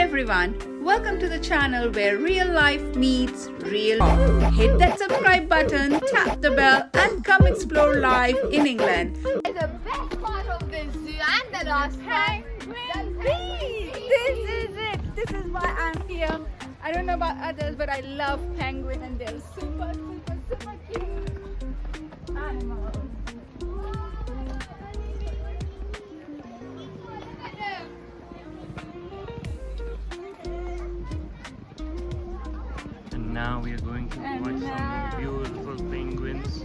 everyone, welcome to the channel where real life meets real. Hit that subscribe button, tap the bell and come explore life in England. The best part of the zoo and the last one, This is it. This is why I'm here. I don't know about others, but I love penguin and they're super cute animals. And now we are going to watch some beautiful penguins.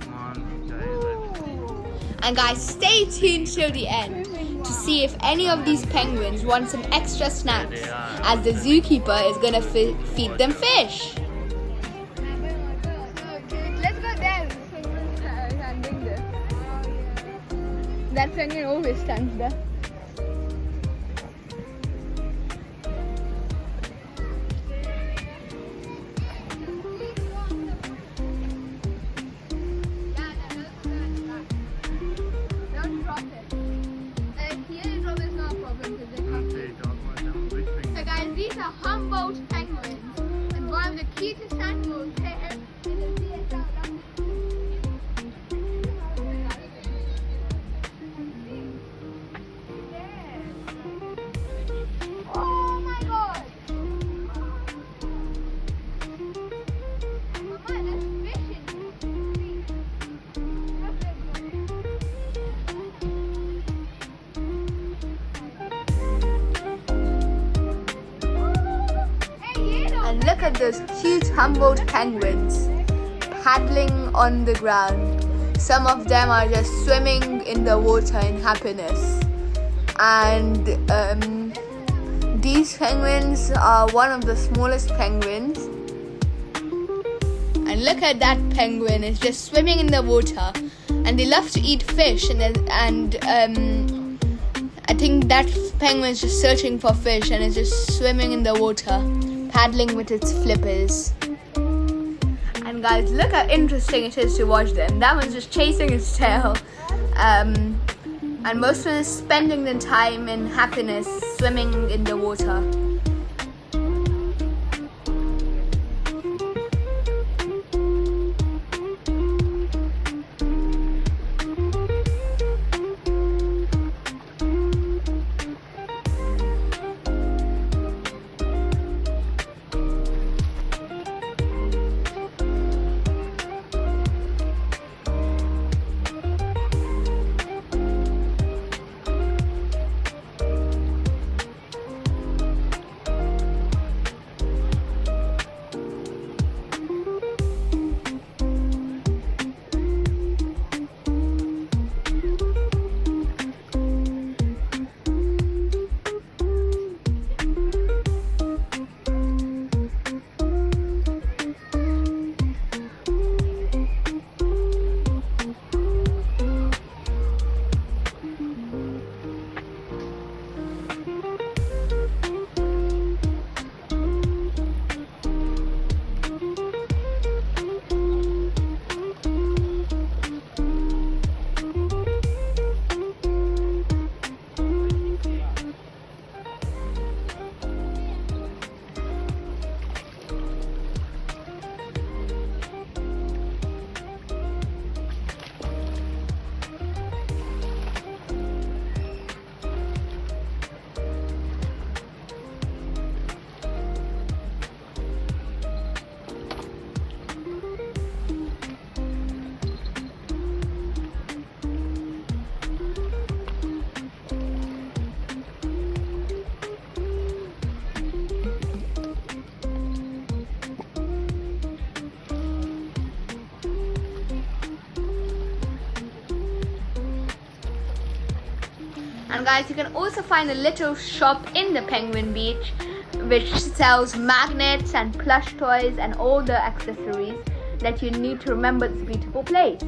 Come on, guys. and guys, stay tuned till the end to see if any of these penguins want some extra snacks, as the zookeeper is gonna feed them fish. Let's go there. Standing there. That penguin always stands there. These are Humboldt penguins, and one of the cutest animals there in the ZSL London Zoo. Oh my god! Mama, there's fish in here. And look at those cute Humboldt penguins paddling on the ground. Some of them are just swimming in the water in happiness. And these penguins are one of the smallest penguins. And look at that penguin, it's just swimming in the water. And they love to eat fish. And I think that penguin is just searching for fish and is just swimming in the water, paddling with its flippers. And guys, look how interesting it is to watch them. That one's just chasing its tail. And most of them is spending the time in happiness, swimming in the water. And guys, you can also find a little shop in the Penguin Beach which sells magnets and plush toys and all the accessories that you need to remember this beautiful place.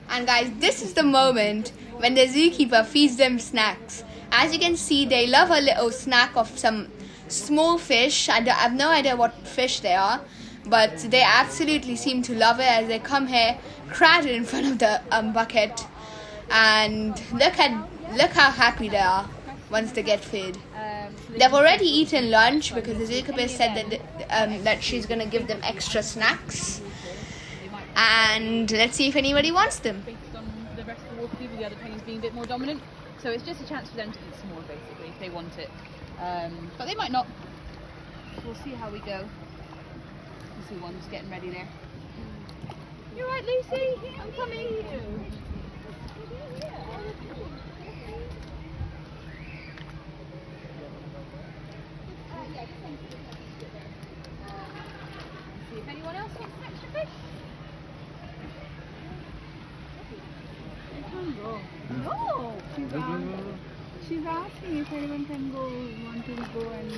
And guys, this is the moment when the zookeeper feeds them snacks. As you can see, they love a little snack of some small fish. I have no idea what fish they are, but they absolutely seem to love it as they come here, crowded in front of the bucket, and look how happy they are once they get fed. They've already eaten lunch because the zookeeper said that she's going to give them extra snacks, and let's see if anybody wants them. Based on the rest of the water fever, the other penguins being a bit more dominant, so it's just a chance for them to eat some more basically if they want it, but they might not. We'll see how we go. You see one's getting ready there. You're right, Lucy, I'm coming. See if anyone else wants an extra fish. No, she's asking if anyone can want to go and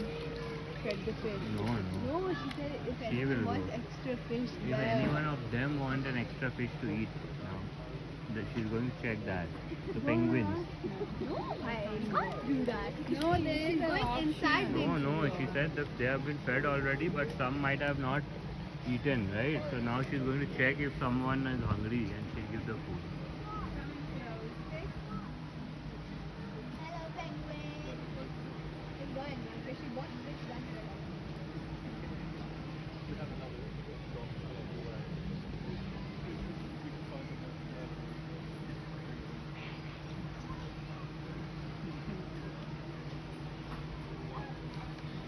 fed the fish. No. No, she said if She anyone will wants go. extra fish If there. any one of them want an extra fish to eat now, she's going to check that. The penguins. No, I can't do that. No, she's going inside. No, she said that they have been fed already, but some might have not eaten, right? So now she's going to check if someone is hungry and she'll give the food.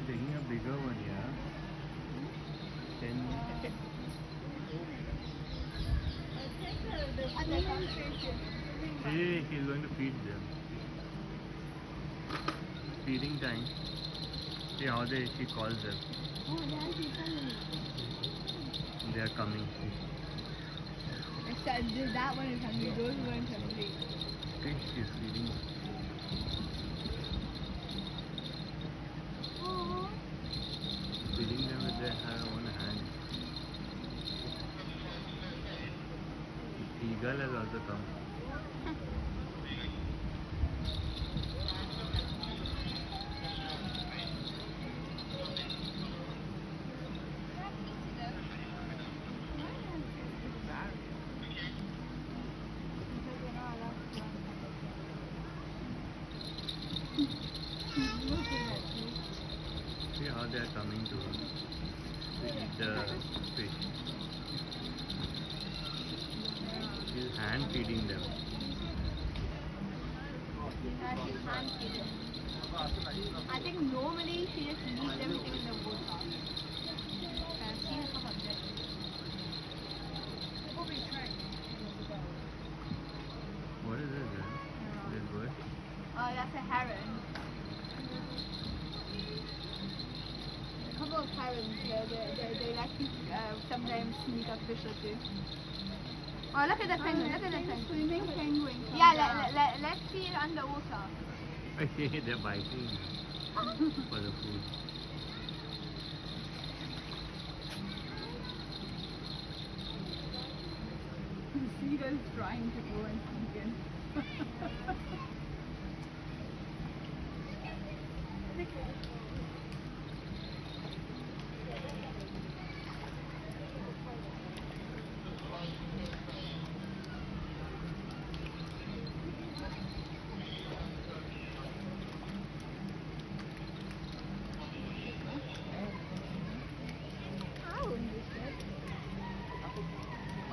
Taking a bigger one, yeah. 10. Hey, she's going to feed them. Feeding time. See how she calls them. They are coming. That one is hungry, those weren't hungry. Okay, she's feeding. Feeding them with their own hand. The seagull has also come. See how they are coming to eat the fish. She's hand feeding them. I think normally she just leaves everything in the water. What is this then? This bird? That's a heron. A couple of herons here, they like to sometimes sneak up fish or two. Oh, look at that penguin, look at that penguin. Swimming penguin. Yeah, let's see it underwater. They're biting for the food. The seagull is trying to go and sneak in.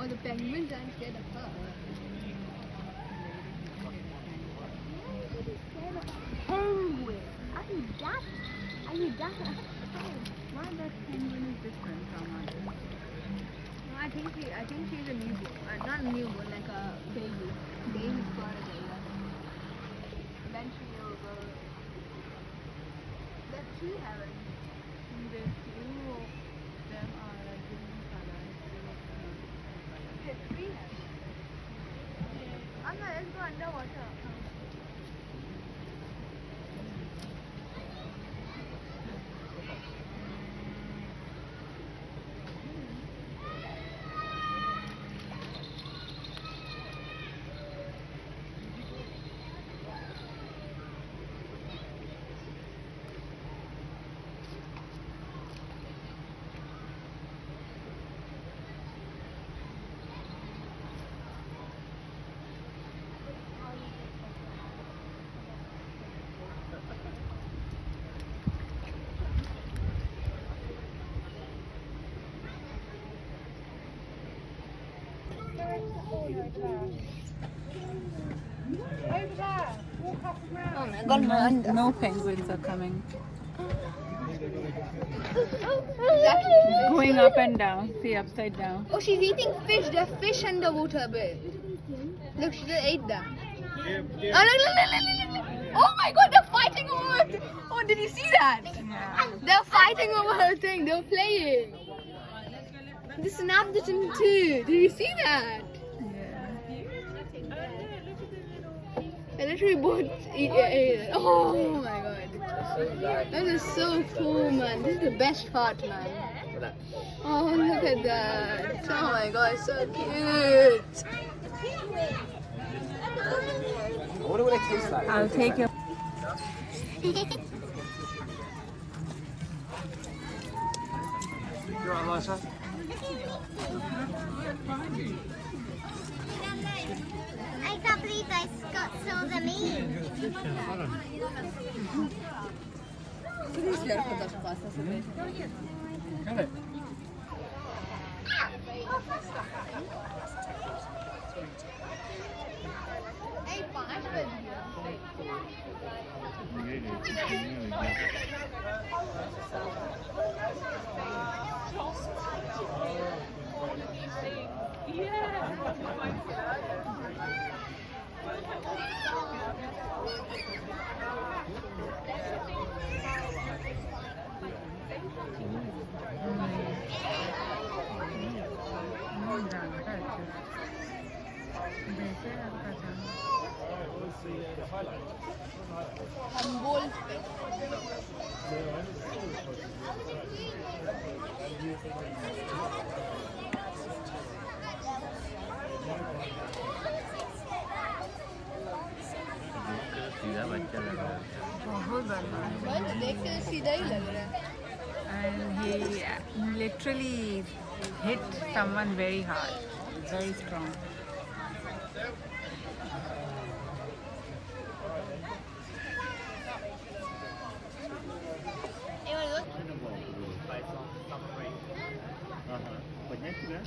Oh, the penguins aren't scared of her. Penguin. Are you that? Why that penguin is different from others? No, I think she's a newborn. Not a newborn, like a baby. Baby's got a baby. Eventually it will go. There are two herons. The two of them are like different colors. There are three herons. Let's go underwater. Oh my god, my under. No penguins are coming. Exactly. Going up and down. See, upside down. Oh, she's eating fish. There's fish underwater, babe. Look, she just ate that. Oh, look. Oh my god, they're fighting over it. Oh, did you see that? They're fighting over her thing. They're playing. They snapped it in two. Did you see that? I literally both ate it. Oh my god. That is so cool, man. This is the best part, man. Oh, look at that. Oh my god, so cute. I wonder what it tastes like. I'll take your. You're on, Liza? I can't believe I got saw them eat. Got it. सीधा बच्चा लग रहा है बहुत बड़ा. देख के सीधा ही लग रहा है. And he literally hit someone very hard. Very strong. banyak juga